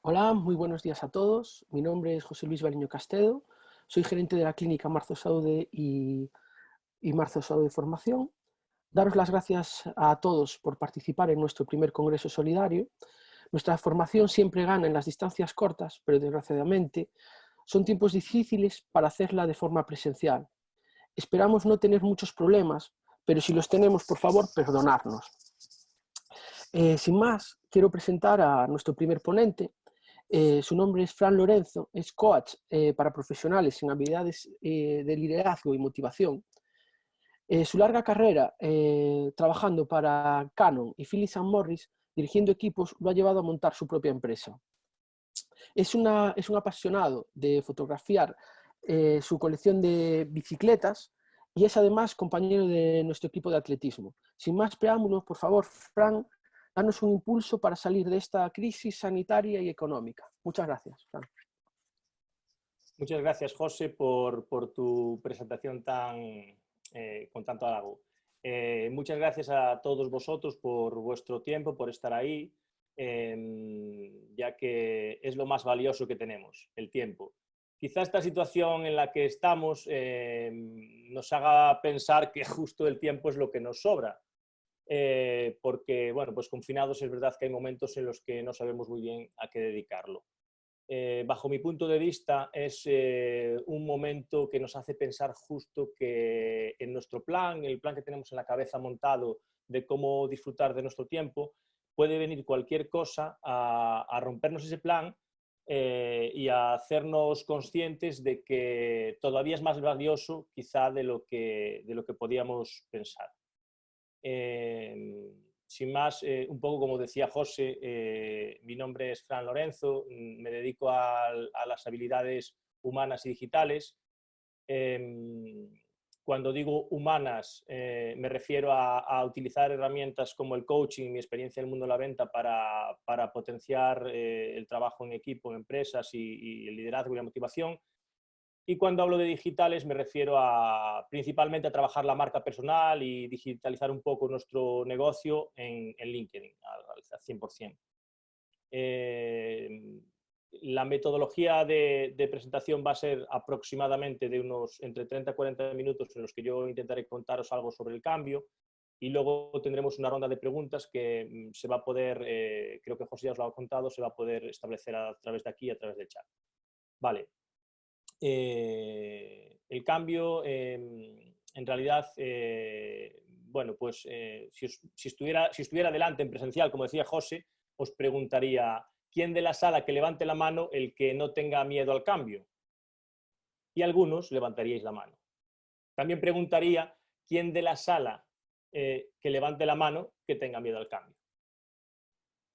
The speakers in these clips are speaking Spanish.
Hola, muy buenos días a todos. Mi nombre es José Luis Bariño Castedo. Soy gerente de la clínica Marzo Saude y Marzo Saude Formación. Daros las gracias a todos por participar en nuestro primer Congreso Solidario. Nuestra formación siempre gana en las distancias cortas, pero desgraciadamente son tiempos difíciles para hacerla de forma presencial. Esperamos no tener muchos problemas, pero si los tenemos, por favor, perdonarnos. Sin más, quiero presentar a nuestro primer ponente. Su nombre es Fran Lorenzo, es coach para profesionales en habilidades de liderazgo y motivación. Su larga carrera trabajando para Canon y Philip Morris, dirigiendo equipos, lo ha llevado a montar su propia empresa. Es un apasionado de fotografiar su colección de bicicletas y es además compañero de nuestro equipo de atletismo. Sin más preámbulos, por favor, Fran, danos un impulso para salir de esta crisis sanitaria y económica. Muchas gracias, Fran. Muchas gracias, José, por tu presentación con tanto halago. Muchas gracias a todos vosotros por vuestro tiempo, por estar ahí, ya que es lo más valioso que tenemos, el tiempo. Quizá esta situación en la que estamos nos haga pensar que justo el tiempo es lo que nos sobra. Porque, bueno, pues confinados es verdad que hay momentos en los que no sabemos muy bien a qué dedicarlo. Bajo mi punto de vista, es un momento que nos hace pensar justo que en nuestro plan, el plan que tenemos en la cabeza montado de cómo disfrutar de nuestro tiempo, puede venir cualquier cosa a rompernos ese plan y a hacernos conscientes de que todavía es más valioso quizá de lo que podíamos pensar. Sin más, un poco como decía José, mi nombre es Fran Lorenzo, me dedico a las habilidades humanas y digitales. Cuando digo humanas, me refiero a utilizar herramientas como el coaching, mi experiencia en el mundo de la venta para potenciar el trabajo en equipo, en empresas y el liderazgo y la motivación. Y cuando hablo de digitales me refiero principalmente a trabajar la marca personal y digitalizar un poco nuestro negocio en LinkedIn al 100%. La metodología de presentación va a ser aproximadamente de unos entre 30 y 40 minutos en los que yo intentaré contaros algo sobre el cambio y luego tendremos una ronda de preguntas que se va a poder, creo que José ya os lo ha contado, se va a poder establecer a través de aquí, a través del chat. Vale. El cambio, en realidad, bueno, pues si estuviera delante en presencial, como decía José, os preguntaría, ¿quién de la sala que levante la mano el que no tenga miedo al cambio? Y algunos levantaríais la mano. También preguntaría, ¿quién de la sala que levante la mano que tenga miedo al cambio?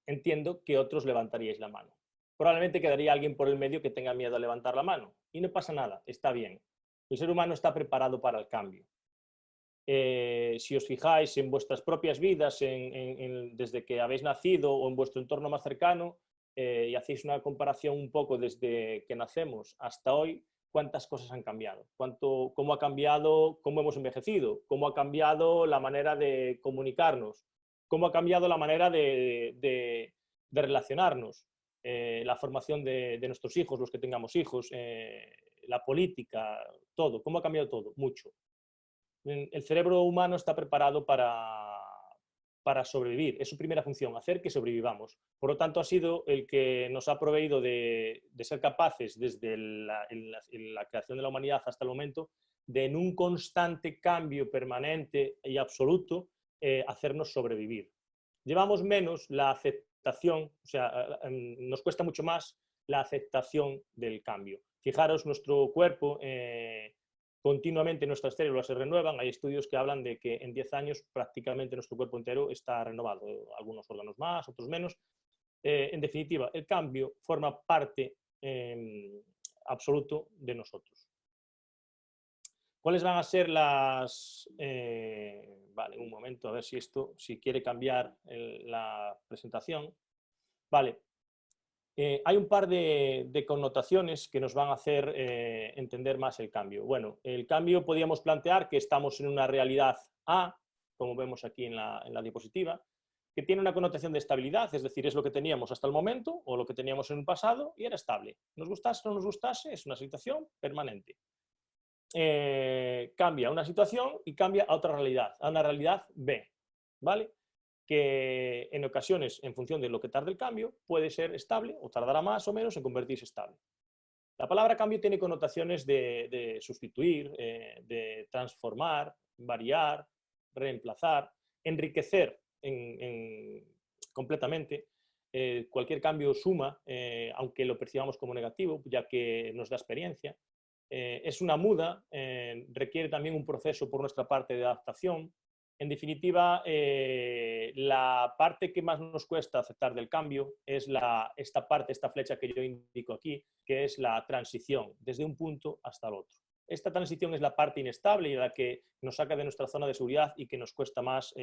Entiendo que otros levantaríais la mano. Probablemente quedaría alguien por el medio que tenga miedo a levantar la mano. Y no pasa nada, está bien. El ser humano está preparado para el cambio. Si os fijáis en vuestras propias vidas, desde que habéis nacido o en vuestro entorno más cercano, y hacéis una comparación un poco desde que nacemos hasta hoy, cuántas cosas han cambiado, cómo ha cambiado, cómo hemos envejecido, cómo ha cambiado la manera de comunicarnos, cómo ha cambiado la manera de relacionarnos, la formación de nuestros hijos, los que tengamos hijos, la política, todo, cómo ha cambiado todo, mucho. El cerebro humano está preparado para sobrevivir, es su primera función, hacer que sobrevivamos. Por lo tanto, ha sido el que nos ha proveído de ser capaces, desde la creación de la humanidad hasta el momento, de en un constante cambio permanente y absoluto, hacernos sobrevivir. Llevamos menos la aceptación, o sea, nos cuesta mucho más la aceptación del cambio. Fijaros, nuestro cuerpo, continuamente nuestras células se renuevan. Hay estudios que hablan de que en 10 años prácticamente nuestro cuerpo entero está renovado, algunos órganos más, otros menos. En definitiva, el cambio forma parte absoluto de nosotros. ¿Cuáles van a ser las... vale, un momento, a ver si quiere cambiar la presentación. Vale. Hay un par de connotaciones que nos van a hacer entender más el cambio. Bueno, el cambio podríamos plantear que estamos en una realidad A, como vemos aquí en la diapositiva, que tiene una connotación de estabilidad, es decir, es lo que teníamos hasta el momento o lo que teníamos en un pasado y era estable. Nos gustase o no nos gustase, es una situación permanente. Cambia una situación y cambia a otra realidad, a una realidad B, ¿vale? Que en ocasiones, en función de lo que tarde el cambio, puede ser estable o tardará más o menos en convertirse estable. La palabra cambio tiene connotaciones de sustituir, de transformar, variar, reemplazar, enriquecer completamente. Cualquier cambio suma, aunque lo percibamos como negativo, ya que nos da experiencia. Es una muda, requiere también un proceso por nuestra parte de adaptación. En definitiva, la parte que más nos cuesta aceptar del cambio es esta flecha que yo indico aquí, que es la transición, desde un punto hasta el otro. Esta transición es la parte inestable y la que nos saca de nuestra zona de seguridad y que nos cuesta más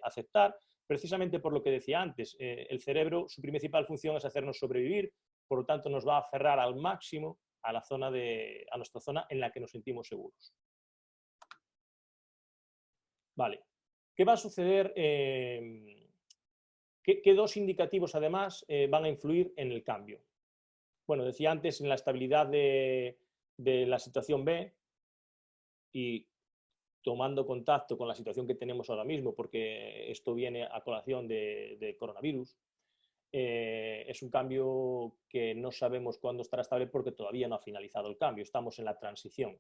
aceptar, precisamente por lo que decía antes. El cerebro, su principal función es hacernos sobrevivir, por lo tanto nos va a aferrar al máximo a nuestra zona en la que nos sentimos seguros. Vale. ¿Qué va a suceder? ¿Qué dos indicativos, además, van a influir en el cambio? Bueno, decía antes, en la estabilidad de la situación B y tomando contacto con la situación que tenemos ahora mismo, porque esto viene a colación de coronavirus, es un cambio que no sabemos cuándo estará estable porque todavía no ha finalizado el cambio, estamos en la transición.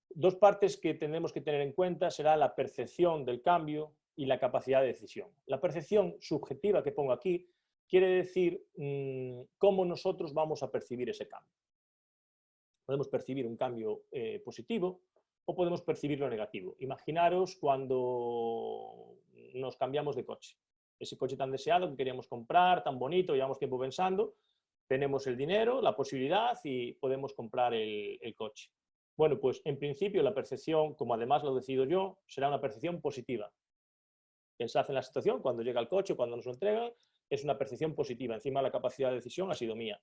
Dos partes que tenemos que tener en cuenta será la percepción del cambio y la capacidad de decisión. La percepción subjetiva que pongo aquí quiere decir cómo nosotros vamos a percibir ese cambio. Podemos percibir un cambio positivo o podemos percibirlo negativo. Imaginaros cuando nos cambiamos de coche. Ese coche tan deseado que queríamos comprar, tan bonito, llevamos tiempo pensando, tenemos el dinero, la posibilidad y podemos comprar el coche. Bueno, pues en principio la percepción, como además lo decido yo, será una percepción positiva. Pensad en la situación, cuando llega el coche, cuando nos lo entregan, es una percepción positiva. Encima la capacidad de decisión ha sido mía.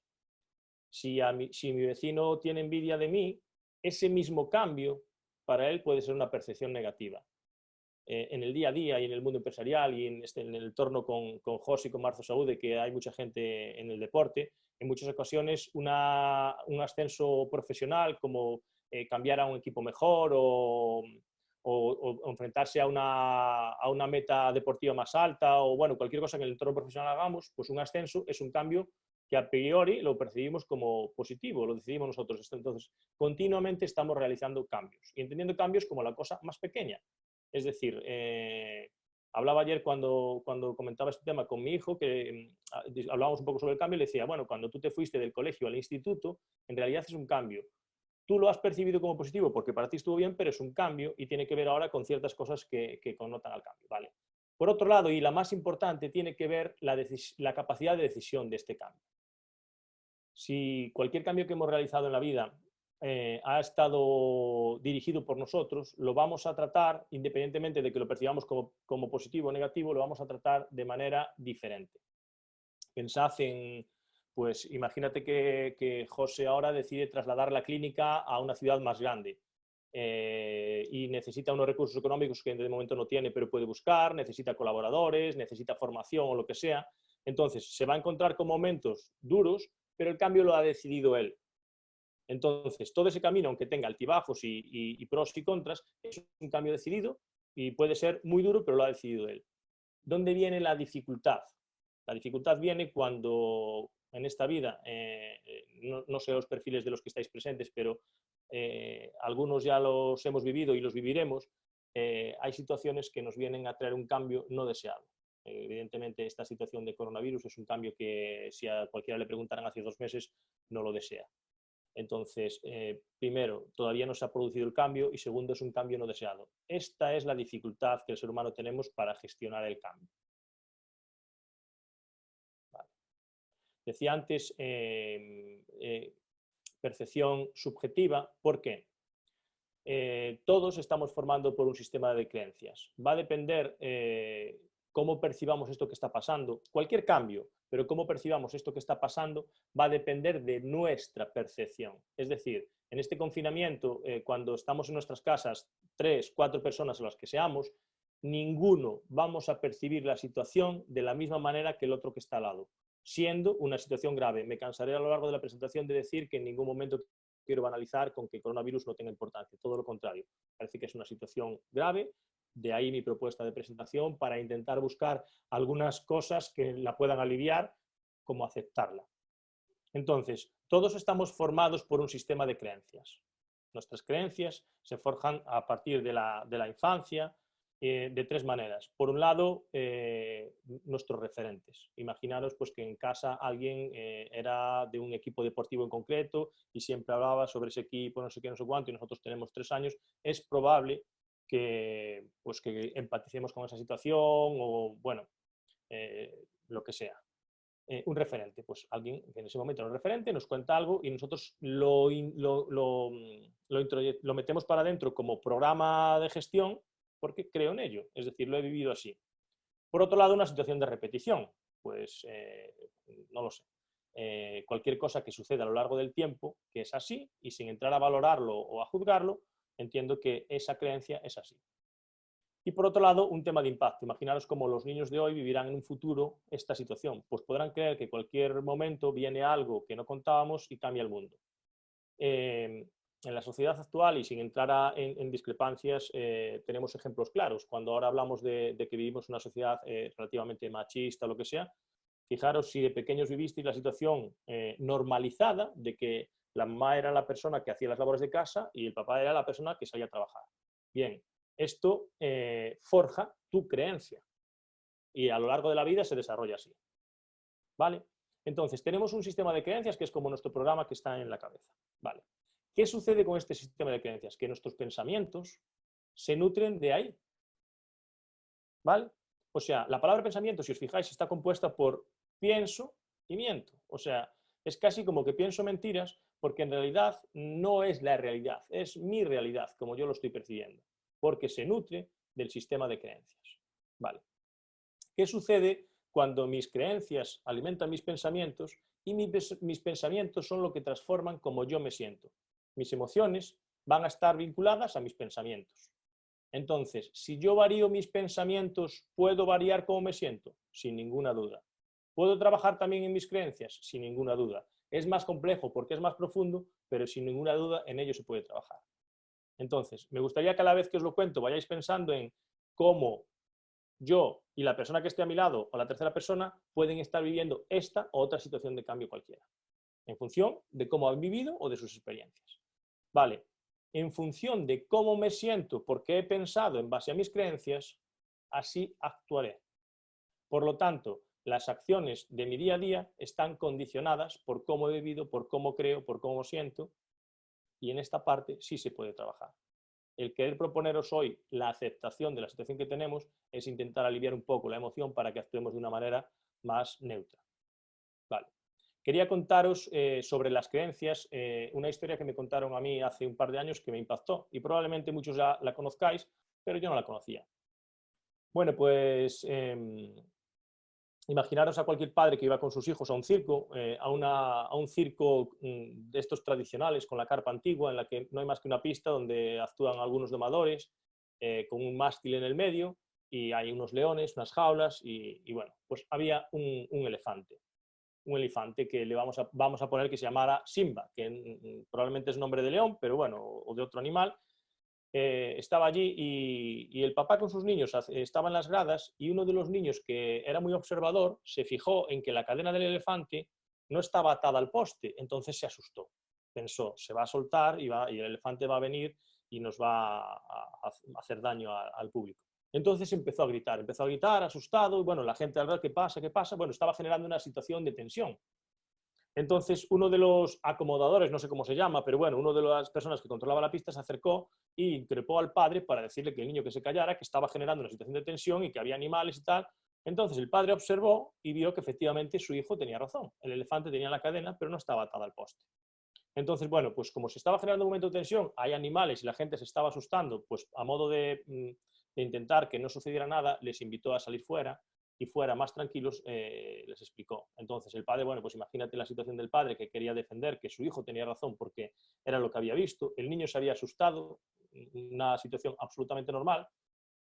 Si mi vecino tiene envidia de mí, ese mismo cambio para él puede ser una percepción negativa. En el día a día y en el mundo empresarial y en el entorno con José y con Marzo Saúde, que hay mucha gente en el deporte, en muchas ocasiones un ascenso profesional como cambiar a un equipo mejor o enfrentarse a una meta deportiva más alta o bueno, cualquier cosa que en el entorno profesional hagamos, pues un ascenso es un cambio que a priori lo percibimos como positivo, lo decidimos nosotros. Entonces, continuamente estamos realizando cambios y entendiendo cambios como la cosa más pequeña. Es decir, hablaba ayer cuando comentaba este tema con mi hijo, que hablábamos un poco sobre el cambio, y le decía, bueno, cuando tú te fuiste del colegio al instituto, en realidad es un cambio. Tú lo has percibido como positivo porque para ti estuvo bien, pero es un cambio y tiene que ver ahora con ciertas cosas que connotan al cambio. ¿Vale? Por otro lado, y la más importante, tiene que ver la capacidad de decisión de este cambio. Si cualquier cambio que hemos realizado en la vida ha estado dirigido por nosotros, lo vamos a tratar, independientemente de que lo percibamos como positivo o negativo, lo vamos a tratar de manera diferente. Pensad en, pues imagínate que José ahora decide trasladar la clínica a una ciudad más grande y necesita unos recursos económicos que de momento no tiene, pero puede buscar, necesita colaboradores, necesita formación o lo que sea. Entonces, se va a encontrar con momentos duros, pero el cambio lo ha decidido él. Entonces, todo ese camino, aunque tenga altibajos y pros y contras, es un cambio decidido y puede ser muy duro, pero lo ha decidido él. ¿Dónde viene la dificultad? La dificultad viene cuando en esta vida, no sé los perfiles de los que estáis presentes, pero algunos ya los hemos vivido y los viviremos, hay situaciones que nos vienen a traer un cambio no deseado. Evidentemente, esta situación de coronavirus es un cambio que si a cualquiera le preguntaran hace 2 meses, no lo desea. Entonces, primero, todavía no se ha producido el cambio y segundo, es un cambio no deseado. Esta es la dificultad que el ser humano tenemos para gestionar el cambio. Vale. Decía antes, percepción subjetiva. ¿Por qué? Todos estamos formando por un sistema de creencias. Va a depender cómo percibamos esto que está pasando, cualquier cambio, pero cómo percibamos esto que está pasando va a depender de nuestra percepción. Es decir, en este confinamiento, cuando estamos en nuestras casas, 3, 4 personas o las que seamos, ninguno vamos a percibir la situación de la misma manera que el otro que está al lado, siendo una situación grave. Me cansaré a lo largo de la presentación de decir que en ningún momento quiero banalizar con que el coronavirus no tenga importancia, todo lo contrario. Parece que es una situación grave, de ahí mi propuesta de presentación para intentar buscar algunas cosas que la puedan aliviar, como aceptarla. Entonces, todos estamos formados por un sistema de creencias. Nuestras creencias se forjan a partir de la infancia de tres maneras. Por un lado, nuestros referentes. Imaginaros pues, que en casa alguien era de un equipo deportivo en concreto y siempre hablaba sobre ese equipo, no sé qué, no sé cuánto, y nosotros tenemos 3 años. Es probable que, pues, que empaticemos con esa situación o, bueno, lo que sea. Un referente, pues alguien que en ese momento era un referente, nos cuenta algo y nosotros lo metemos para adentro como programa de gestión porque creo en ello, es decir, lo he vivido así. Por otro lado, una situación de repetición, pues no lo sé. Cualquier cosa que suceda a lo largo del tiempo, que es así, y sin entrar a valorarlo o a juzgarlo, entiendo que esa creencia es así. Y por otro lado, un tema de impacto. Imaginaros cómo los niños de hoy vivirán en un futuro esta situación. Pues podrán creer que en cualquier momento viene algo que no contábamos y cambia el mundo. En la sociedad actual, y sin entrar en discrepancias, tenemos ejemplos claros. Cuando ahora hablamos de que vivimos una sociedad relativamente machista o lo que sea, fijaros si de pequeños vivisteis la situación normalizada de que la mamá era la persona que hacía las labores de casa y el papá era la persona que salía a trabajar. Bien, esto forja tu creencia y a lo largo de la vida se desarrolla así. ¿Vale? Entonces, tenemos un sistema de creencias que es como nuestro programa que está en la cabeza. ¿Vale? ¿Qué sucede con este sistema de creencias? Que nuestros pensamientos se nutren de ahí. ¿Vale? O sea, la palabra pensamiento, si os fijáis, está compuesta por pienso y miento. O sea, es casi como que pienso mentiras porque en realidad no es la realidad, es mi realidad, como yo lo estoy percibiendo, porque se nutre del sistema de creencias. ¿Vale? ¿Qué sucede cuando mis creencias alimentan mis pensamientos y mis pensamientos son lo que transforman cómo yo me siento? Mis emociones van a estar vinculadas a mis pensamientos. Entonces, si yo varío mis pensamientos, ¿puedo variar cómo me siento? Sin ninguna duda. ¿Puedo trabajar también en mis creencias? Sin ninguna duda. Es más complejo porque es más profundo, pero sin ninguna duda en ello se puede trabajar. Entonces, me gustaría que a la vez que os lo cuento vayáis pensando en cómo yo y la persona que esté a mi lado o la tercera persona pueden estar viviendo esta o otra situación de cambio cualquiera, en función de cómo han vivido o de sus experiencias. Vale, en función de cómo me siento, porque he pensado en base a mis creencias, así actuaré. Por lo tanto, las acciones de mi día a día están condicionadas por cómo he vivido, por cómo creo, por cómo siento, y en esta parte sí se puede trabajar. El querer proponeros hoy la aceptación de la situación que tenemos es intentar aliviar un poco la emoción para que actuemos de una manera más neutra. Vale. Quería contaros sobre las creencias, una historia que me contaron a mí hace un par de años que me impactó y probablemente muchos ya la conozcáis, pero yo no la conocía. Bueno, pues imaginaros a cualquier padre que iba con sus hijos a un circo, a un circo de estos tradicionales con la carpa antigua en la que no hay más que una pista donde actúan algunos domadores con un mástil en el medio y hay unos leones, unas jaulas y bueno, pues había un elefante que le vamos a poner que se llamara Simba, que probablemente es nombre de león, pero bueno, o de otro animal. Estaba allí y el papá con sus niños estaba en las gradas y uno de los niños que era muy observador se fijó en que la cadena del elefante no estaba atada al poste, entonces se asustó. Pensó, se va a soltar y el elefante va a venir y nos va a hacer daño al público. Entonces empezó a gritar asustado, y bueno, la gente al ver qué pasa, bueno, estaba generando una situación de tensión. Entonces, uno de los acomodadores, no sé cómo se llama, pero bueno, uno de las personas que controlaba la pista se acercó e increpó al padre para decirle que el niño que se callara, que estaba generando una situación de tensión y que había animales y tal. Entonces, el padre observó y vio que efectivamente su hijo tenía razón. El elefante tenía la cadena, pero no estaba atada al poste. Entonces, bueno, pues como se estaba generando un momento de tensión, hay animales y la gente se estaba asustando, pues a modo de intentar que no sucediera nada, les invitó a salir fuera y fuera más tranquilos les explicó. Entonces el padre, bueno, pues imagínate la situación del padre que quería defender que su hijo tenía razón porque era lo que había visto, el niño se había asustado, una situación absolutamente normal,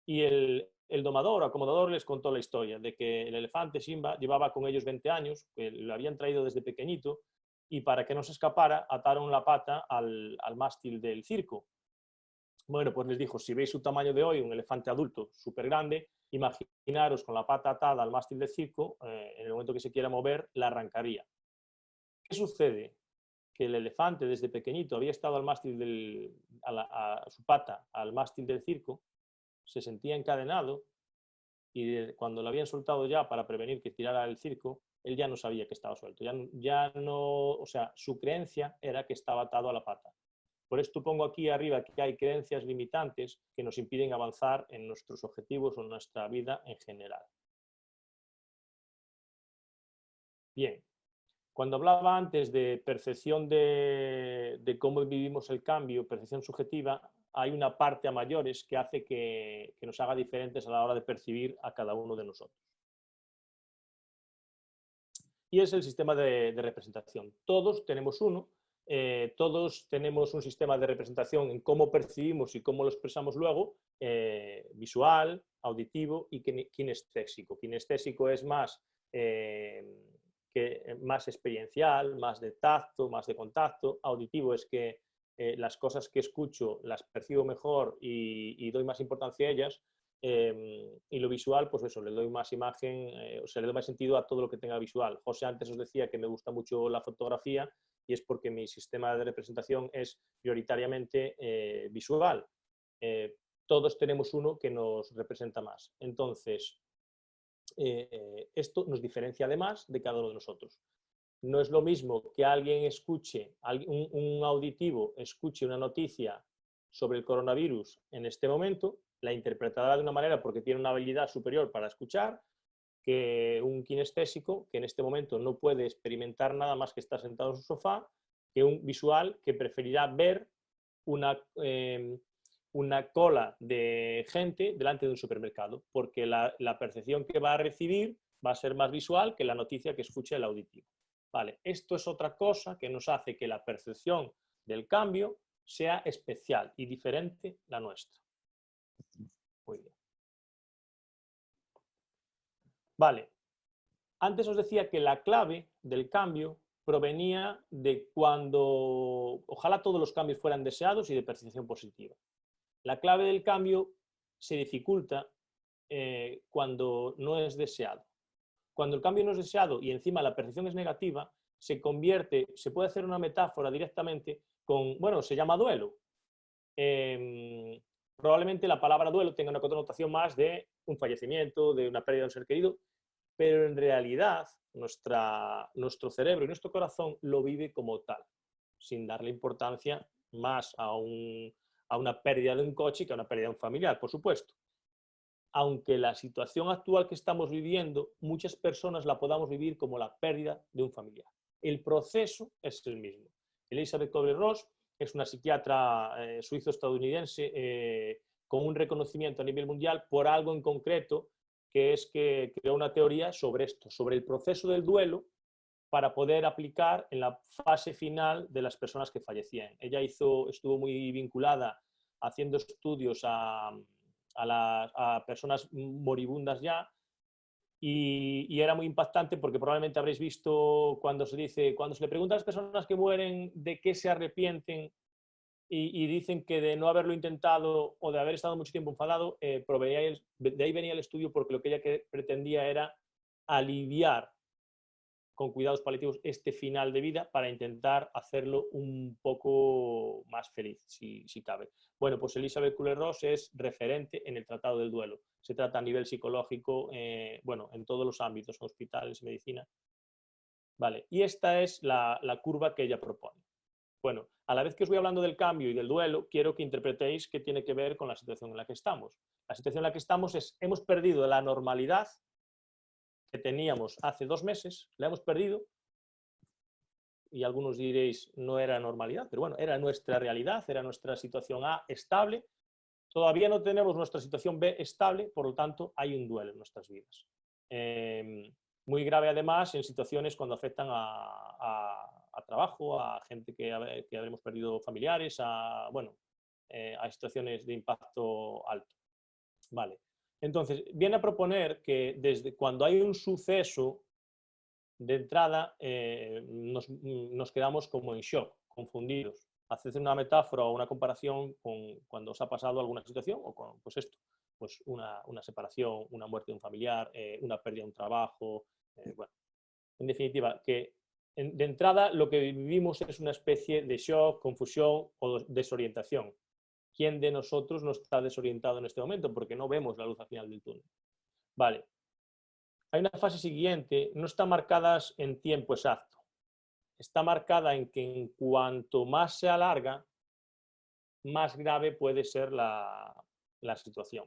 y el el domador o acomodador les contó la historia de que el elefante Simba llevaba con ellos 20 años, que lo habían traído desde pequeñito, y para que no se escapara ataron la pata al mástil del circo. Bueno, pues les dijo, si veis su tamaño de hoy, un elefante adulto súper grande, imaginaros con la pata atada al mástil del circo, en el momento que se quiera mover, la arrancaría. ¿Qué sucede? Que el elefante desde pequeñito había estado al mástil a su pata al mástil del circo, se sentía encadenado y cuando lo habían soltado ya para prevenir que tirara el circo, él ya no sabía que estaba suelto. Ya no, o sea, su creencia era que estaba atado a la pata. Por esto pongo aquí arriba que hay creencias limitantes que nos impiden avanzar en nuestros objetivos o en nuestra vida en general. Bien, cuando hablaba antes de percepción de cómo vivimos el cambio, percepción subjetiva, hay una parte a mayores que hace que nos haga diferentes a la hora de percibir a cada uno de nosotros. Y es el sistema de representación. Todos tenemos uno, todos tenemos un sistema de representación en cómo percibimos y cómo lo expresamos luego, visual, auditivo y kinestésico. Kinestésico es más, más experiencial, más de tacto, más de contacto. Auditivo es que las cosas que escucho las percibo mejor y doy más importancia a ellas. Y lo visual, pues eso, le doy más imagen, o sea, le doy más sentido a todo lo que tenga visual. José antes os decía que me gusta mucho la fotografía y es porque mi sistema de representación es prioritariamente visual. Todos tenemos uno que nos representa más. Entonces, esto nos diferencia además de cada uno de nosotros. No es lo mismo que alguien escuche, un auditivo escuche una noticia sobre el coronavirus en este momento, la interpretará de una manera porque tiene una habilidad superior para escuchar, que un kinestésico que en este momento no puede experimentar nada más que estar sentado en su sofá, que un visual que preferirá ver una cola de gente delante de un supermercado, porque la percepción que va a recibir va a ser más visual que la noticia que escuche el auditivo. Vale, esto es otra cosa que nos hace que la percepción del cambio sea especial y diferente la nuestra. Muy bien. Vale, antes os decía que la clave del cambio provenía de cuando, ojalá todos los cambios fueran deseados y de percepción positiva. La clave del cambio se dificulta cuando no es deseado. Cuando el cambio no es deseado y encima la percepción es negativa, se puede hacer una metáfora directamente con, bueno, se llama duelo. Probablemente la palabra duelo tenga una connotación más de un fallecimiento, de una pérdida de un ser querido, pero en realidad nuestro cerebro y nuestro corazón lo vive como tal, sin darle importancia más a una pérdida de un coche que a una pérdida de un familiar, por supuesto. Aunque la situación actual que estamos viviendo, muchas personas la podamos vivir como la pérdida de un familiar. El proceso es el mismo. Elizabeth Kubler-Ross es una psiquiatra suizo-estadounidense con un reconocimiento a nivel mundial por algo en concreto, que es que creó una teoría sobre esto, sobre el proceso del duelo, para poder aplicar en la fase final de las personas que fallecían. Ella estuvo muy vinculada haciendo estudios a personas moribundas ya, y era muy impactante porque probablemente habréis visto cuando se le pregunta a las personas que mueren de qué se arrepienten y dicen que de no haberlo intentado o de haber estado mucho tiempo enfadado, de ahí venía el estudio, porque lo que ella pretendía era aliviar con cuidados paliativos este final de vida para intentar hacerlo un poco más feliz, si cabe. Bueno, pues Elizabeth Kubler-Ross es referente en el tratado del duelo. Se trata a nivel psicológico, bueno, en todos los ámbitos, hospitales, medicina. Vale, y esta es la curva que ella propone. Bueno, a la vez que os voy hablando del cambio y del duelo, quiero que interpretéis qué tiene que ver con la situación en la que estamos. La situación en la que estamos es, hemos perdido la normalidad que teníamos hace 2 meses, la hemos perdido, y algunos diréis no era normalidad, pero bueno, era nuestra realidad, era nuestra situación A estable. Todavía no tenemos nuestra situación B estable, por lo tanto hay un duelo en nuestras vidas. Muy grave además en situaciones cuando afectan a trabajo, a gente que habremos perdido familiares, a situaciones de impacto alto. Vale. Entonces, viene a proponer que desde cuando hay un suceso, de entrada nos quedamos como en shock, confundidos. Haced una metáfora o una comparación con cuando os ha pasado alguna situación o con pues esto, pues una separación, una muerte de un familiar, una pérdida de un trabajo, bueno, en definitiva, que de entrada lo que vivimos es una especie de shock, confusión o desorientación. ¿Quién de nosotros no está desorientado en este momento? Porque no vemos la luz al final del túnel. Vale. Hay una fase siguiente, no está marcada en tiempo exacto. Está marcada en que en cuanto más se alarga, más grave puede ser la situación.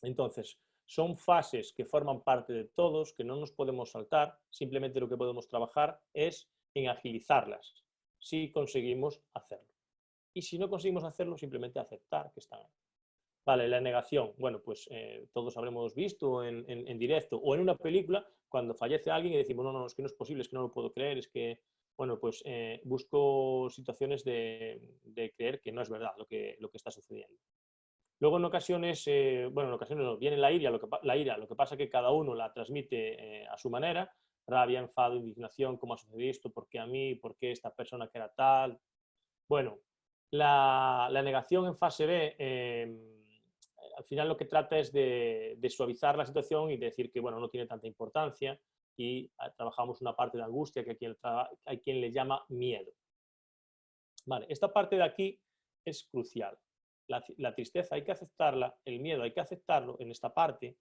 Entonces, son fases que forman parte de todos, que no nos podemos saltar, simplemente lo que podemos trabajar es en agilizarlas, si conseguimos hacerlo. Y si no conseguimos hacerlo, simplemente aceptar que están ahí. Vale, la negación. Bueno, pues todos habremos visto en directo o en una película cuando fallece alguien y decimos, no, no, es que no es posible, es que no lo puedo creer, es que, bueno, pues busco situaciones de creer que no es verdad lo que está sucediendo. Luego en ocasiones, bueno, en ocasiones no, viene la ira, lo que pasa es que cada uno la transmite a su manera, rabia, enfado, indignación, cómo ha sucedido esto, por qué a mí, por qué esta persona que era tal. Bueno, la negación en fase B, al final lo que trata es de suavizar la situación y decir que, bueno, no tiene tanta importancia y trabajamos una parte de angustia que hay quien le llama miedo. Vale, esta parte de aquí es crucial. La tristeza hay que aceptarla, el miedo hay que aceptarlo en esta parte,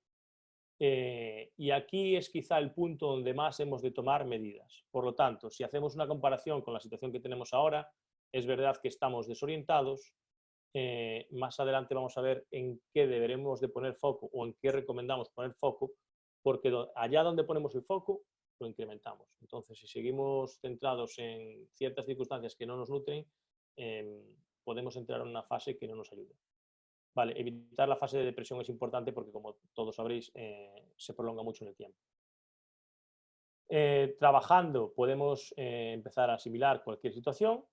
y aquí es quizá el punto donde más hemos de tomar medidas. Por lo tanto, si hacemos una comparación con la situación que tenemos ahora, es verdad que estamos desorientados. Más adelante vamos a ver en qué deberemos de poner foco o en qué recomendamos poner foco, porque allá donde ponemos el foco lo incrementamos. Entonces, si seguimos centrados en ciertas circunstancias que no nos nutren, podemos entrar en una fase que no nos ayude. Vale, evitar la fase de depresión es importante porque, como todos sabréis, se prolonga mucho en el tiempo. Trabajando podemos empezar a asimilar cualquier situación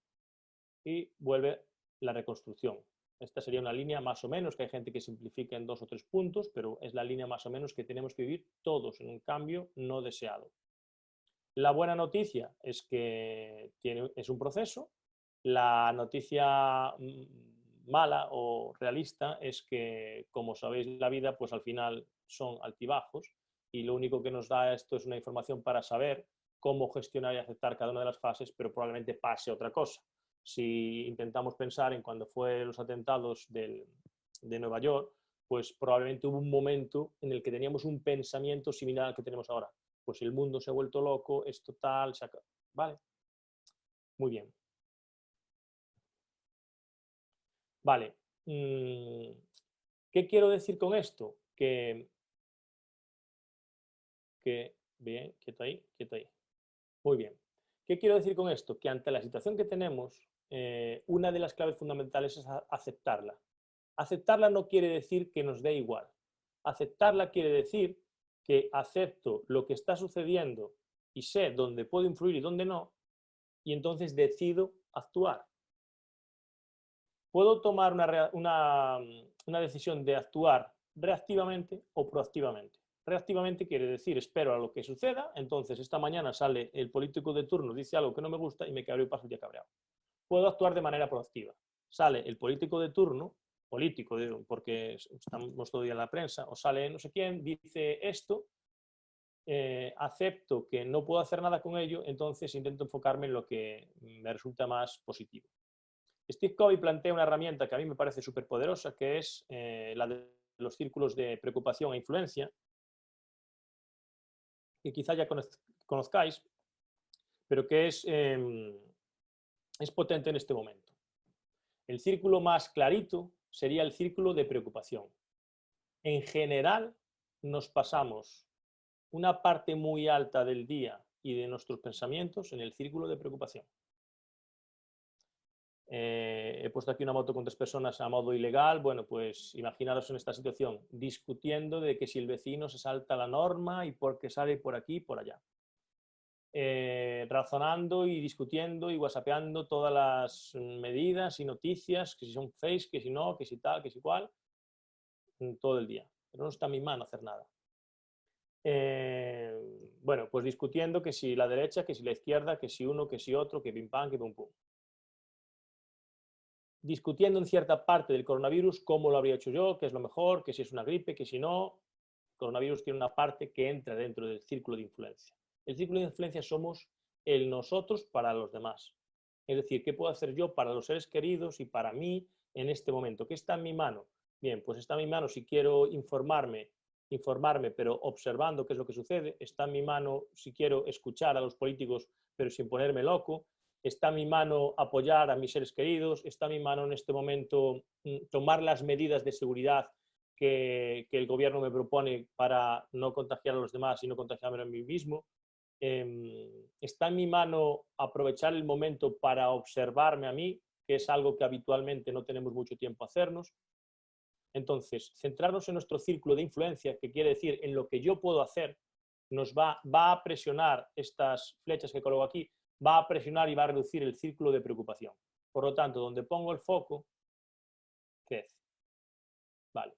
y vuelve la reconstrucción. Esta sería una línea más o menos, que hay gente que simplifica en 2 o 3 puntos, pero es la línea más o menos que tenemos que vivir todos en un cambio no deseado. La buena noticia es que es un proceso. La noticia mala o realista es que, como sabéis, la vida pues al final son altibajos y lo único que nos da esto es una información para saber cómo gestionar y aceptar cada una de las fases, pero probablemente pase otra cosa. Si intentamos pensar en cuando fue los atentados de Nueva York, pues probablemente hubo un momento en el que teníamos un pensamiento similar al que tenemos ahora. Pues el mundo se ha vuelto loco, es total, se acaba. ¿Vale? Muy bien. Vale. ¿Qué quiero decir con esto? Que bien, quieto ahí, quieto ahí. Muy bien. ¿Qué quiero decir con esto? Que ante la situación que tenemos, una de las claves fundamentales es aceptarla. Aceptarla no quiere decir que nos dé igual. Aceptarla quiere decir que acepto lo que está sucediendo y sé dónde puedo influir y dónde no, y entonces decido actuar. Puedo tomar una decisión de actuar reactivamente o proactivamente. Reactivamente quiere decir espero a lo que suceda, entonces esta mañana sale el político de turno, dice algo que no me gusta y me cabreo y paso el día cabreado. Puedo actuar de manera proactiva. Sale el político de turno, político, porque estamos todo el día en la prensa, o sale no sé quién, dice esto, acepto que no puedo hacer nada con ello, entonces intento enfocarme en lo que me resulta más positivo. Steve Covey plantea una herramienta que a mí me parece súper poderosa, que es la de los círculos de preocupación e influencia, que quizá ya conozcáis, pero que es potente en este momento. El círculo más clarito sería el círculo de preocupación. En general, nos pasamos una parte muy alta del día y de nuestros pensamientos en el círculo de preocupación. He puesto aquí una moto con 3 personas a modo ilegal. Bueno, pues imaginaros en esta situación, discutiendo de que si el vecino se salta la norma y por qué sale por aquí y por allá. Razonando y discutiendo y whatsappeando todas las medidas y noticias, que si son fake, que si no, que si tal, que si cual, todo el día. pero no está en mi mano hacer nada. Bueno, pues discutiendo que si la derecha, que si la izquierda, que si uno, que si otro, que pim pam, que pum pum. Discutiendo en cierta parte del coronavirus cómo lo habría hecho yo, qué es lo mejor, que si es una gripe, que si no. El coronavirus tiene una parte que entra dentro del círculo de influencia. El círculo de influencia somos el nosotros para los demás. Es decir, ¿qué puedo hacer yo para los seres queridos y para mí en este momento? ¿Qué está en mi mano? Bien, pues está en mi mano si quiero informarme, pero observando qué es lo que sucede. Está en mi mano si quiero escuchar a los políticos, pero sin ponerme loco. Está en mi mano apoyar a mis seres queridos. Está en mi mano en este momento tomar las medidas de seguridad que el gobierno me propone para no contagiar a los demás y no contagiarme a mí mismo. Está en mi mano aprovechar el momento para observarme a mí, que es algo que habitualmente no tenemos mucho tiempo a hacernos. Entonces, centrarnos en nuestro círculo de influencia, que quiere decir en lo que yo puedo hacer, nos va a presionar estas flechas que coloco aquí, va a presionar y va a reducir el círculo de preocupación. Por lo tanto, donde pongo el foco, crece. Vale.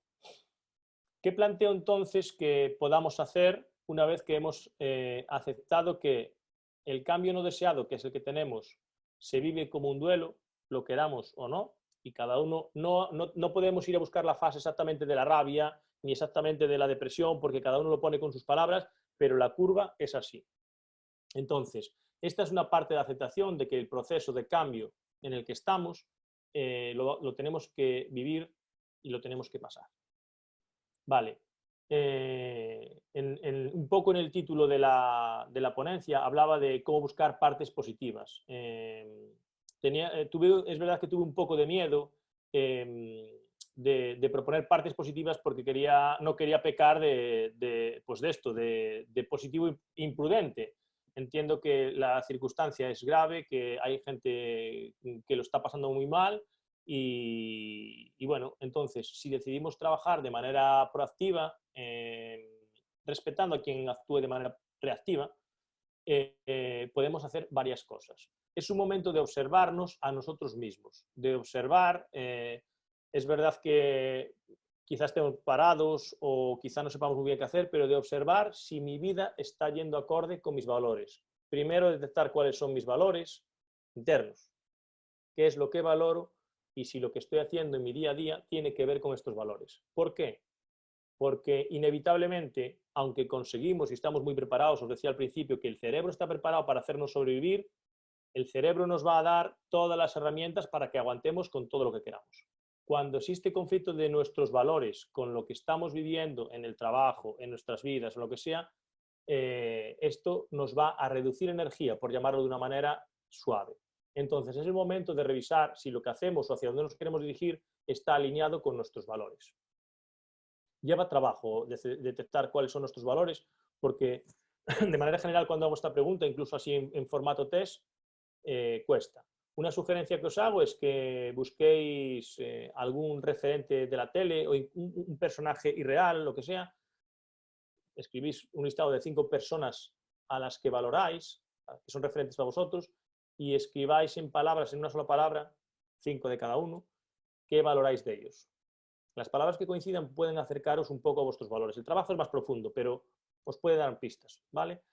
¿Qué planteo entonces que podamos hacer una vez que hemos aceptado que el cambio no deseado, que es el que tenemos, se vive como un duelo, lo queramos o no, y cada uno no podemos ir a buscar la fase exactamente de la rabia ni exactamente de la depresión, porque cada uno lo pone con sus palabras, pero la curva es así. Entonces, esta es una parte de aceptación de que el proceso de cambio en el que estamos lo tenemos que vivir y lo tenemos que pasar. Vale. Un poco en el título de la ponencia hablaba de cómo buscar partes positivas. Es verdad que tuve un poco de miedo de proponer partes positivas porque no quería pecar de positivo imprudente. Entiendo que la circunstancia es grave, que hay gente que lo está pasando muy mal. Y bueno, entonces, si decidimos trabajar de manera proactiva, respetando a quien actúe de manera reactiva, podemos hacer varias cosas. Es un momento de observarnos a nosotros mismos, de observar, es verdad que quizás estemos parados o quizás no sepamos muy bien qué hacer, pero de observar si mi vida está yendo acorde con mis valores. Primero, detectar cuáles son mis valores internos, qué es lo que valoro, y si lo que estoy haciendo en mi día a día tiene que ver con estos valores. ¿Por qué? Porque inevitablemente, aunque conseguimos y estamos muy preparados, os decía al principio que el cerebro está preparado para hacernos sobrevivir, el cerebro nos va a dar todas las herramientas para que aguantemos con todo lo que queramos. Cuando existe conflicto de nuestros valores con lo que estamos viviendo en el trabajo, en nuestras vidas, en lo que sea, esto nos va a reducir energía, por llamarlo de una manera suave. Entonces es el momento de revisar si lo que hacemos o hacia dónde nos queremos dirigir está alineado con nuestros valores. Lleva trabajo detectar cuáles son nuestros valores, porque de manera general cuando hago esta pregunta, incluso así en formato test, cuesta. Una sugerencia que os hago es que busquéis algún referente de la tele o un personaje irreal, lo que sea. Escribís un listado de 5 personas a las que valoráis, que son referentes para vosotros, y escribáis en palabras, en una sola palabra, 5 de cada uno, qué valoráis de ellos. Las palabras que coincidan pueden acercaros un poco a vuestros valores. El trabajo es más profundo, pero os puede dar pistas, ¿vale?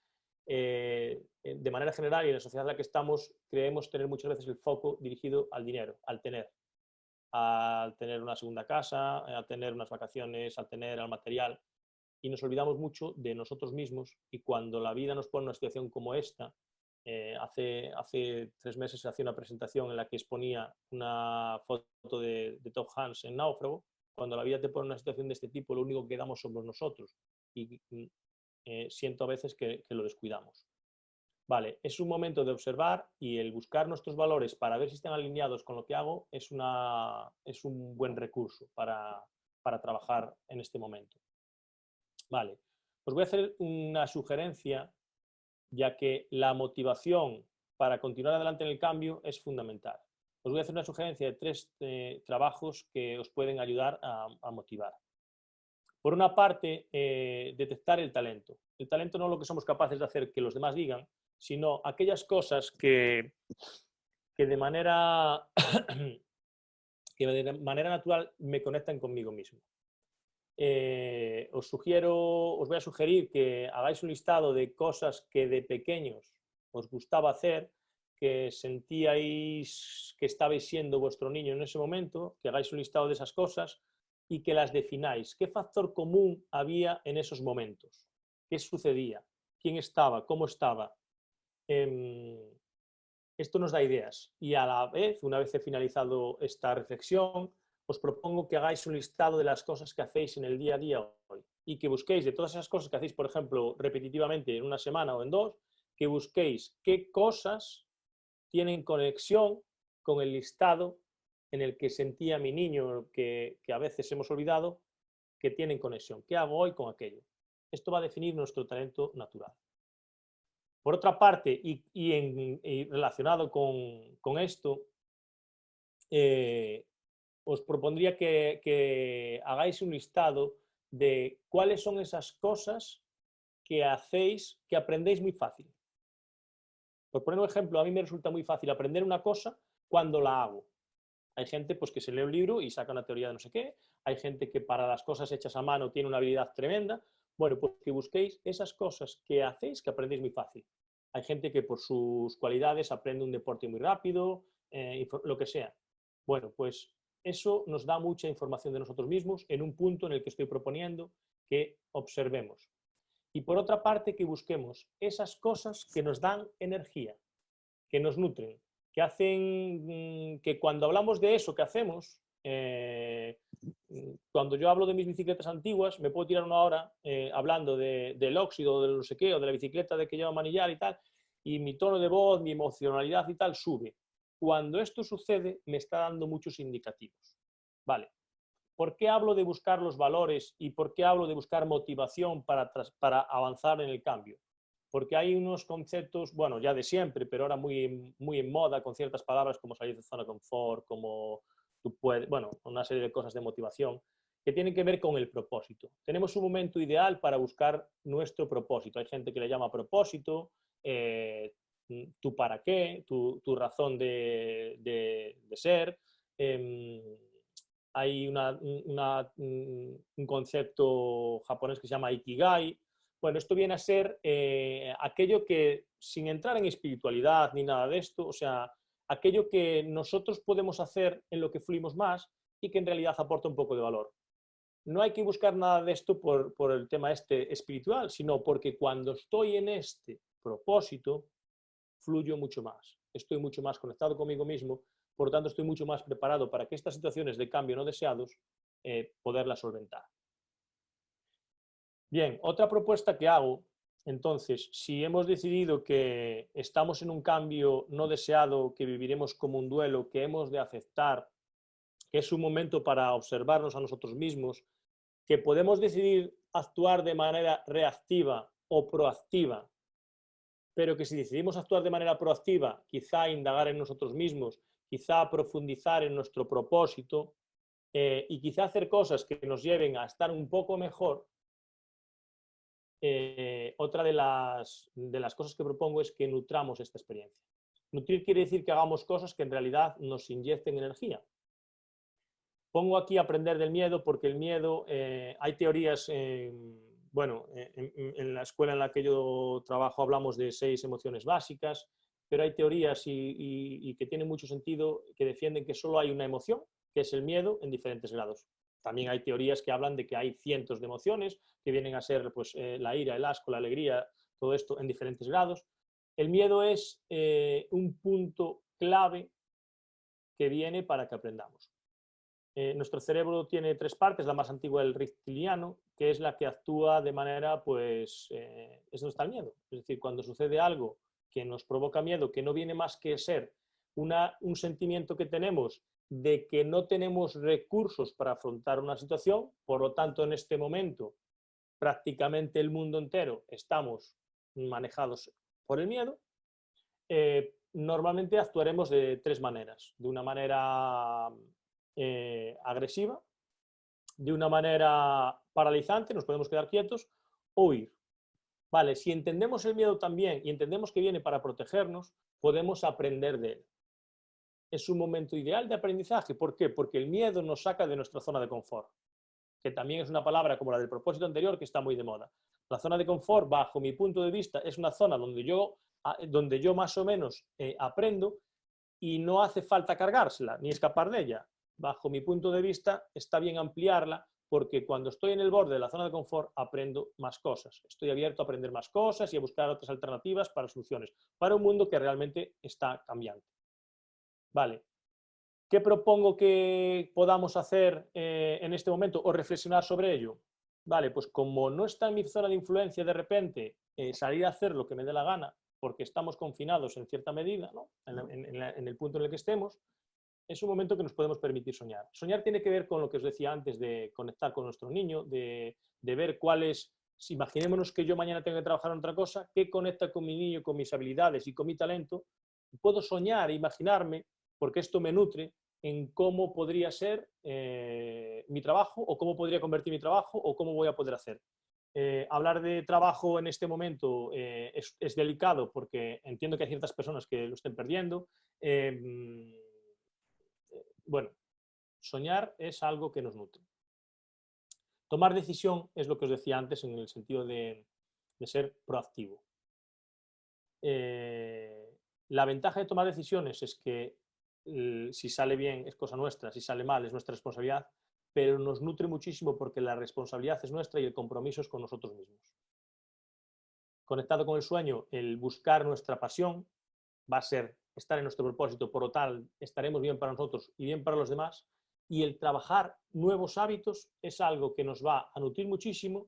De manera general y en la sociedad en la que estamos, creemos tener muchas veces el foco dirigido al dinero, al tener una segunda casa, al tener unas vacaciones, al material, y nos olvidamos mucho de nosotros mismos, y cuando la vida nos pone una situación como esta, hace 3 meses se hacía una presentación en la que exponía una foto de Tom Hanks en Náufrago. Cuando la vida te pone una situación de este tipo, lo único que damos somos nosotros, y siento a veces que lo descuidamos. Vale, es un momento de observar, y el buscar nuestros valores para ver si están alineados con lo que hago es un buen recurso para trabajar en este momento. Vale, os voy a hacer una sugerencia, ya que la motivación para continuar adelante en el cambio es fundamental. Os voy a hacer una sugerencia de 3 trabajos que os pueden ayudar a motivar. Por una parte, detectar el talento. El talento no es lo que somos capaces de hacer que los demás digan, sino aquellas cosas que de manera natural me conectan conmigo mismo. os voy a sugerir que hagáis un listado de cosas que de pequeños os gustaba hacer, que sentíais que estabais siendo vuestro niño en ese momento, que hagáis un listado de esas cosas y que las defináis. ¿Qué factor común había en esos momentos? ¿Qué sucedía? ¿Quién estaba? ¿Cómo estaba? Esto nos da ideas y a la vez, una vez he finalizado esta reflexión, os propongo que hagáis un listado de las cosas que hacéis en el día a día hoy y que busquéis de todas esas cosas que hacéis, por ejemplo, repetitivamente en una semana o en dos, que busquéis qué cosas tienen conexión con el listado en el que sentía mi niño, que a veces hemos olvidado, que tienen conexión. ¿Qué hago hoy con aquello? Esto va a definir nuestro talento natural. Por otra parte, y relacionado con esto, os propondría que hagáis un listado de cuáles son esas cosas que hacéis, que aprendéis muy fácil. Por poner un ejemplo, a mí me resulta muy fácil aprender una cosa cuando la hago. Hay gente pues, que se lee un libro y saca una teoría de no sé qué. Hay gente que para las cosas hechas a mano tiene una habilidad tremenda. Bueno, pues que busquéis esas cosas que hacéis que aprendéis muy fácil. Hay gente que por sus cualidades aprende un deporte muy rápido, lo que sea. Bueno, pues eso nos da mucha información de nosotros mismos en un punto en el que estoy proponiendo que observemos. Y por otra parte, que busquemos esas cosas que nos dan energía, que nos nutren, que hacen que cuando hablamos de eso que hacemos, cuando yo hablo de mis bicicletas antiguas, me puedo tirar una hora hablando del óxido, de no sé qué, o de la bicicleta de que lleva manillar y tal, y mi tono de voz, mi emocionalidad y tal sube. Cuando esto sucede, me está dando muchos indicativos. Vale. ¿Por qué hablo de buscar los valores y por qué hablo de buscar motivación para avanzar en el cambio? Porque hay unos conceptos, bueno, ya de siempre, pero ahora muy en moda, con ciertas palabras como salir de zona de confort, como tú puedes, bueno, una serie de cosas de motivación, que tienen que ver con el propósito. Tenemos un momento ideal para buscar nuestro propósito. Hay gente que le llama propósito, tu para qué, tu razón de ser. Hay un concepto japonés que se llama Ikigai. Bueno, esto viene a ser aquello que, sin entrar en espiritualidad ni nada de esto, o sea, aquello que nosotros podemos hacer en lo que fluimos más y que en realidad aporta un poco de valor. No hay que buscar nada de esto por el tema este espiritual, sino porque cuando estoy en este propósito, fluyo mucho más, estoy mucho más conectado conmigo mismo, por lo tanto estoy mucho más preparado para que estas situaciones de cambio no deseados poderlas solventar. Bien, otra propuesta que hago, entonces, si hemos decidido que estamos en un cambio no deseado, que viviremos como un duelo, que hemos de aceptar, que es un momento para observarnos a nosotros mismos, que podemos decidir actuar de manera reactiva o proactiva, pero que si decidimos actuar de manera proactiva, quizá indagar en nosotros mismos, quizá profundizar en nuestro propósito y quizá hacer cosas que nos lleven a estar un poco mejor, otra de las cosas que propongo es que nutramos esta experiencia. Nutrir quiere decir que hagamos cosas que en realidad nos inyecten energía. Pongo aquí aprender del miedo porque el miedo, hay teorías, bueno, en la escuela en la que yo trabajo hablamos de 6 emociones básicas, pero hay teorías y que tienen mucho sentido que defienden que solo hay una emoción, que es el miedo, en diferentes grados. También hay teorías que hablan de que hay cientos de emociones que vienen a ser pues, la ira, el asco, la alegría, todo esto en diferentes grados. El miedo es un punto clave que viene para que aprendamos. Nuestro cerebro tiene 3 partes, la más antigua el reptiliano, que es la que actúa de manera, pues, es donde está el miedo. Es decir, cuando sucede algo que nos provoca miedo, que no viene más que ser un sentimiento que tenemos de que no tenemos recursos para afrontar una situación, por lo tanto, en este momento, prácticamente el mundo entero estamos manejados por el miedo, normalmente actuaremos de 3 maneras. De una manera agresiva, de una manera paralizante, nos podemos quedar quietos, o huir. Vale, si entendemos el miedo también y entendemos que viene para protegernos, podemos aprender de él. Es un momento ideal de aprendizaje. ¿Por qué? Porque el miedo nos saca de nuestra zona de confort. que también es una palabra como la del propósito anterior que está muy de moda. La zona de confort, bajo mi punto de vista, es una zona donde yo más o menos aprendo y no hace falta cargársela ni escapar de ella. Bajo mi punto de vista, está bien ampliarla porque cuando estoy en el borde de la zona de confort aprendo más cosas. Estoy abierto a aprender más cosas y a buscar otras alternativas para soluciones, para un mundo que realmente está cambiante. Vale. ¿Qué propongo que podamos hacer en este momento o reflexionar sobre ello? Vale, pues como no está en mi zona de influencia de repente salir a hacer lo que me dé la gana, porque estamos confinados en cierta medida, ¿no? en el punto en el que estemos, es un momento que nos podemos permitir soñar. Soñar tiene que ver con lo que os decía antes de conectar con nuestro niño, de ver cuáles, si imaginémonos que yo mañana tengo que trabajar en otra cosa, qué conecta con mi niño, con mis habilidades y con mi talento. Puedo soñar e imaginarme, porque esto me nutre, en cómo podría ser mi trabajo o cómo podría convertir mi trabajo o cómo voy a poder hacer. Hablar de trabajo en este momento es delicado porque entiendo que hay ciertas personas que lo estén perdiendo. Bueno, soñar es algo que nos nutre. Tomar decisión es lo que os decía antes en el sentido de ser proactivo. La ventaja de tomar decisiones es que si sale bien es cosa nuestra, si sale mal es nuestra responsabilidad, pero nos nutre muchísimo porque la responsabilidad es nuestra y el compromiso es con nosotros mismos. Conectado con el sueño, el buscar nuestra pasión va a ser estar en nuestro propósito, por lo tal estaremos bien para nosotros y bien para los demás, y el trabajar nuevos hábitos es algo que nos va a nutrir muchísimo,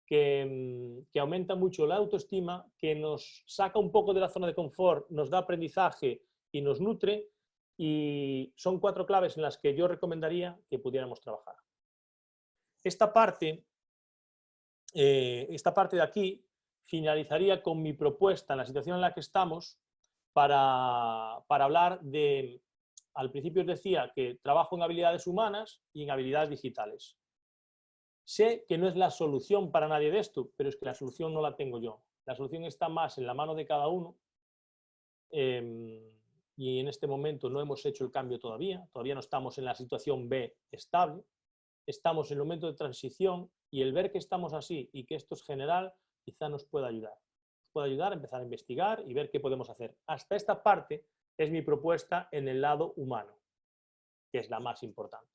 que aumenta mucho la autoestima, que nos saca un poco de la zona de confort, nos da aprendizaje y nos nutre, y son 4 claves en las que yo recomendaría que pudiéramos trabajar. Esta parte de aquí finalizaría con mi propuesta en la situación en la que estamos para hablar de, al principio os decía que trabajo en habilidades humanas y en habilidades digitales. Sé que no es la solución para nadie de esto, pero es que la solución no la tengo yo. La solución está más en la mano de cada uno. Y en este momento no hemos hecho el cambio todavía no estamos en la situación B estable, estamos en el momento de transición y el ver que estamos así y que esto es general quizá nos pueda ayudar. Nos puede ayudar a empezar a investigar y ver qué podemos hacer. Hasta esta parte es mi propuesta en el lado humano, que es la más importante.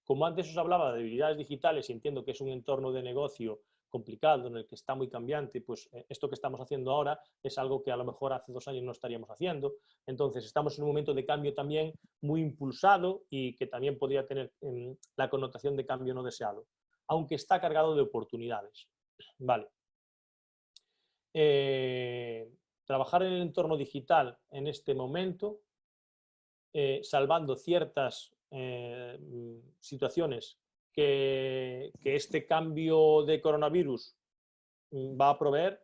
Como antes os hablaba de habilidades digitales y entiendo que es un entorno de negocio complicado, en el que está muy cambiante, pues esto que estamos haciendo ahora es algo que a lo mejor hace 2 años no estaríamos haciendo. Entonces estamos en un momento de cambio también muy impulsado y que también podría tener la connotación de cambio no deseado, aunque está cargado de oportunidades. Vale. Trabajar en el entorno digital en este momento, salvando ciertas situaciones que este cambio de coronavirus va a proveer,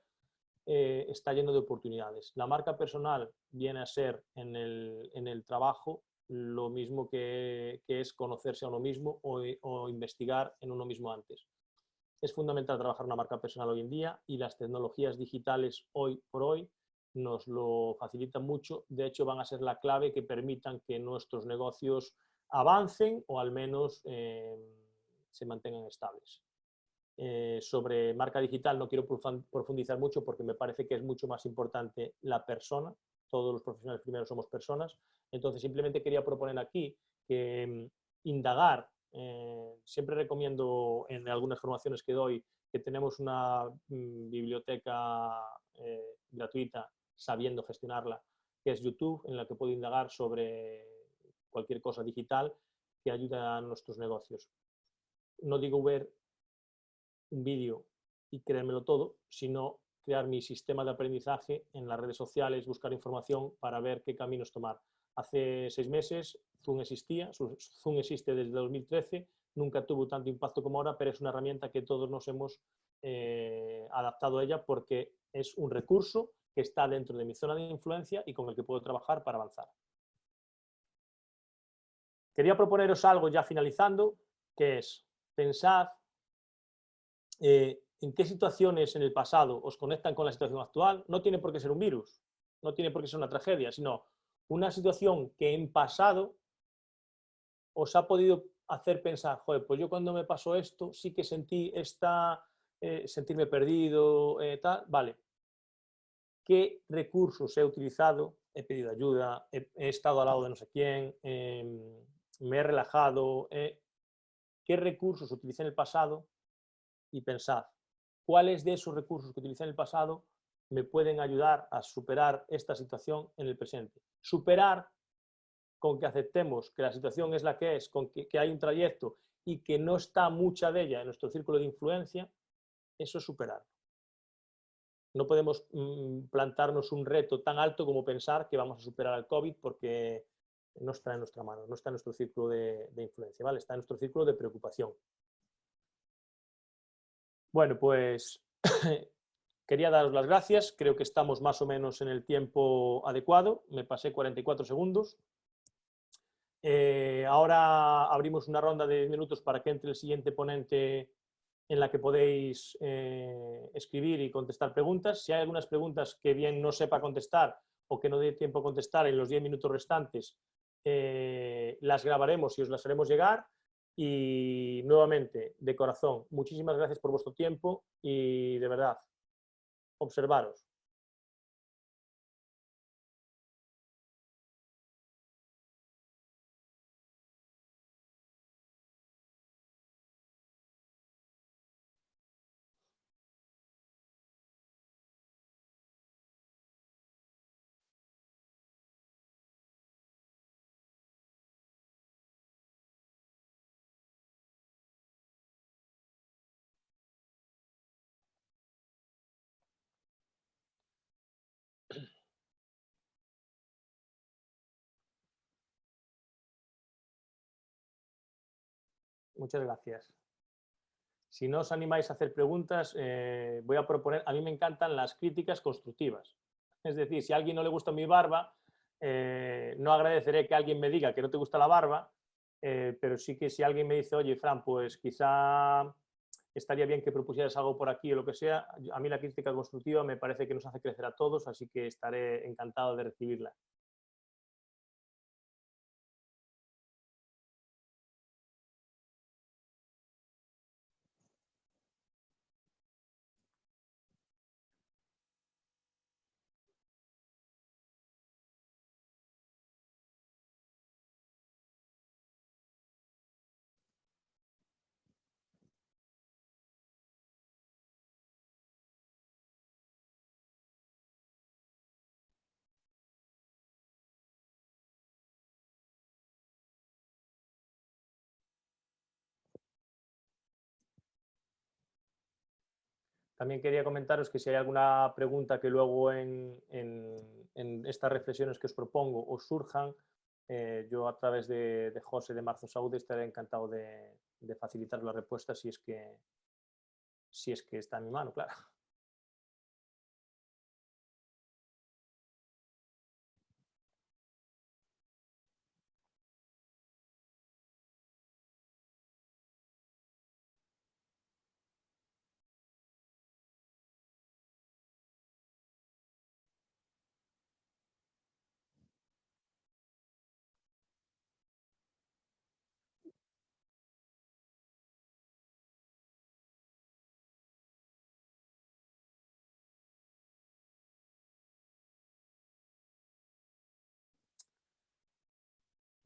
está lleno de oportunidades. La marca personal viene a ser en el trabajo lo mismo que es conocerse a uno mismo o investigar en uno mismo antes. Es fundamental trabajar una marca personal hoy en día y las tecnologías digitales hoy por hoy nos lo facilitan mucho. De hecho, van a ser la clave que permitan que nuestros negocios avancen o al menos se mantengan estables. Sobre marca digital no quiero profundizar mucho porque me parece que es mucho más importante la persona. Todos los profesionales primero somos personas. Entonces simplemente quería proponer aquí que indagar. Siempre recomiendo en algunas formaciones que doy que tenemos una biblioteca gratuita sabiendo gestionarla, que es YouTube, en la que puedo indagar sobre cualquier cosa digital que ayuda a nuestros negocios. No digo ver un vídeo y creérmelo todo, sino crear mi sistema de aprendizaje en las redes sociales, buscar información para ver qué caminos tomar. Hace 6 meses Zoom existía, Zoom existe desde 2013, nunca tuvo tanto impacto como ahora, pero es una herramienta que todos nos hemos adaptado a ella porque es un recurso que está dentro de mi zona de influencia y con el que puedo trabajar para avanzar. Quería proponeros algo ya finalizando, que es pensad en qué situaciones en el pasado os conectan con la situación actual. No tiene por qué ser un virus, no tiene por qué ser una tragedia, sino una situación que en pasado os ha podido hacer pensar, joder, pues yo cuando me pasó esto sí que sentí sentirme perdido, tal, vale. ¿Qué recursos he utilizado? He pedido ayuda, he estado al lado de no sé quién, me he relajado. ¿Qué recursos utilicé en el pasado? Y pensad, ¿cuáles de esos recursos que utilicé en el pasado me pueden ayudar a superar esta situación en el presente? Superar con que aceptemos que la situación es la que es, con que hay un trayecto y que no está mucha de ella en nuestro círculo de influencia, eso es superar. No podemos plantarnos un reto tan alto como pensar que vamos a superar al COVID porque no está en nuestra mano, no está en nuestro círculo de influencia, ¿vale? Está en nuestro círculo de preocupación. Bueno, pues quería daros las gracias, creo que estamos más o menos en el tiempo adecuado, me pasé 44 segundos. Ahora abrimos una ronda de 10 minutos para que entre el siguiente ponente en la que podéis escribir y contestar preguntas. Si hay algunas preguntas que bien no sepa contestar o que no dé tiempo a contestar en los 10 minutos restantes, las grabaremos y os las haremos llegar. Y nuevamente, de corazón, muchísimas gracias por vuestro tiempo y de verdad, observaros. Muchas gracias. Si no os animáis a hacer preguntas, voy a proponer, a mí me encantan las críticas constructivas. Es decir, si a alguien no le gusta mi barba, no agradeceré que alguien me diga que no te gusta la barba, pero sí que si alguien me dice, oye, Fran, pues quizá estaría bien que propusieras algo por aquí o lo que sea, a mí la crítica constructiva me parece que nos hace crecer a todos, así que estaré encantado de recibirla. También quería comentaros que si hay alguna pregunta que luego en estas reflexiones que os propongo os surjan, yo a través de José de Marzo Saúde estaré encantado de facilitar la respuesta si es que está en mi mano, claro.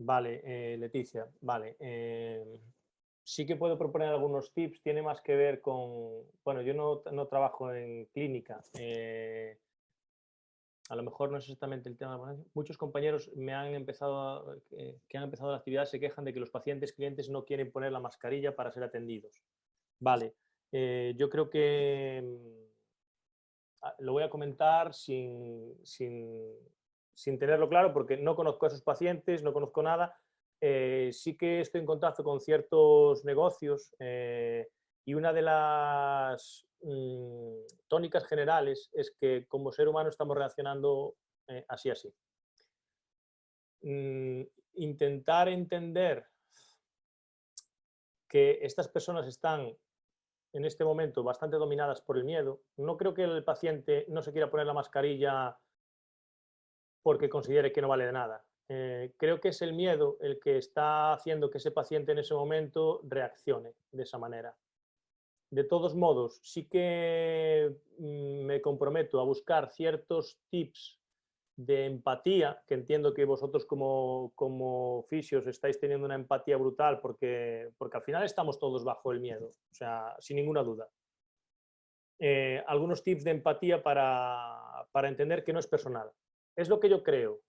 Vale, Leticia, vale. Sí que puedo proponer algunos tips, tiene más que ver con, bueno, yo no trabajo en clínica, a lo mejor no es exactamente el tema de la ponencia. Muchos compañeros que han empezado la actividad se quejan de que los pacientes, clientes no quieren poner la mascarilla para ser atendidos. Vale, yo creo que lo voy a comentar sin tenerlo claro porque no conozco a esos pacientes, no conozco nada. Sí que estoy en contacto con ciertos negocios y una de las tónicas generales es que como ser humano estamos reaccionando así. Intentar entender que estas personas están en este momento bastante dominadas por el miedo. No creo que el paciente no se quiera poner la mascarilla porque considere que no vale de nada. creo que es el miedo el que está haciendo que ese paciente en ese momento reaccione de esa manera. De todos modos, sí que me comprometo a buscar ciertos tips de empatía, que entiendo que vosotros como fisios estáis teniendo una empatía brutal porque al final estamos todos bajo el miedo, o sea, sin ninguna duda. Algunos tips de empatía para entender que no es personal. Es lo que yo creo.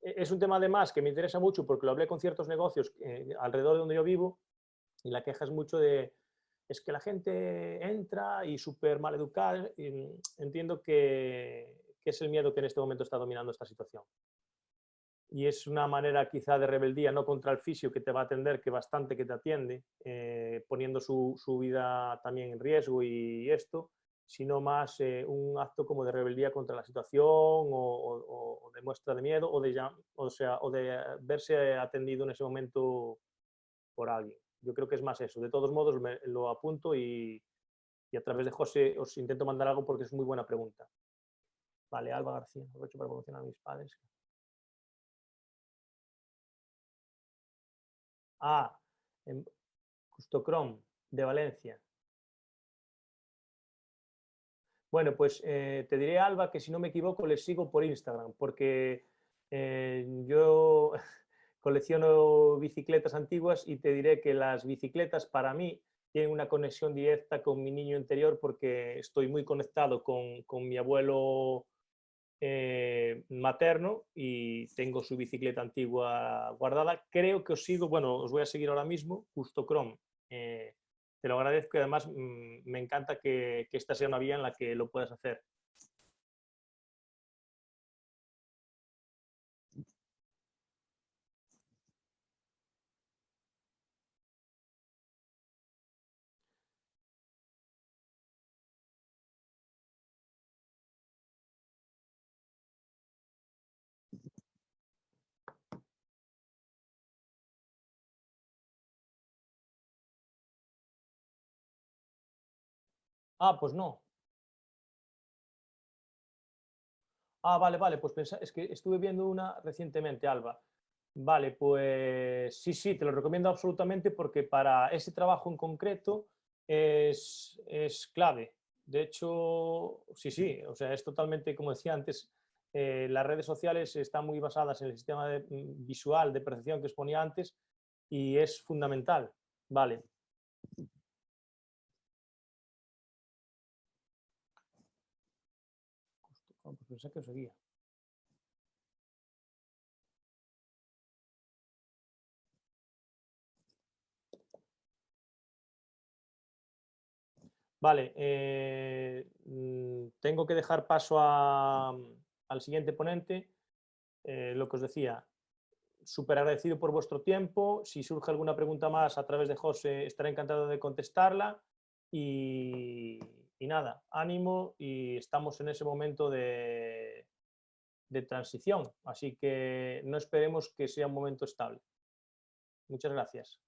Es un tema además que me interesa mucho porque lo hablé con ciertos negocios alrededor de donde yo vivo y la queja es mucho de, es que la gente entra y súper mal educada. Entiendo que es el miedo que en este momento está dominando esta situación. Y es una manera quizá de rebeldía, no contra el fisio que te va a atender, que bastante que te atiende, poniendo su vida también en riesgo y esto, sino más un acto como de rebeldía contra la situación o de muestra de miedo o de verse atendido en ese momento por alguien. Yo creo que es más eso. De todos modos, lo apunto y a través de José os intento mandar algo porque es muy buena pregunta. Vale, Alba García, aprovecho para promocionar a mis padres. Ah, en Custocrom, de Valencia. Bueno, pues te diré, Alba, que si no me equivoco, les sigo por Instagram, porque yo colecciono bicicletas antiguas y te diré que las bicicletas para mí tienen una conexión directa con mi niño interior porque estoy muy conectado con mi abuelo materno y tengo su bicicleta antigua guardada. Creo que os sigo, bueno, os voy a seguir ahora mismo, Justo Chrome. Te lo agradezco y además me encanta que esta sea una vía en la que lo puedas hacer. Ah, pues no. Ah, vale, vale, pues es que estuve viendo una recientemente, Alba. Vale, pues sí, sí, te lo recomiendo absolutamente porque para ese trabajo en concreto es clave. De hecho, sí, sí, o sea, es totalmente, como decía antes, las redes sociales están muy basadas en el sistema visual de percepción que os ponía antes y es fundamental. Vale. Pues pensé que os seguía. Vale, tengo que dejar paso al siguiente ponente. Lo que os decía, súper agradecido por vuestro tiempo. Si surge alguna pregunta más a través de José, estaré encantado de contestarla. Y nada, ánimo y estamos en ese momento de transición. Así que no esperemos que sea un momento estable. Muchas gracias.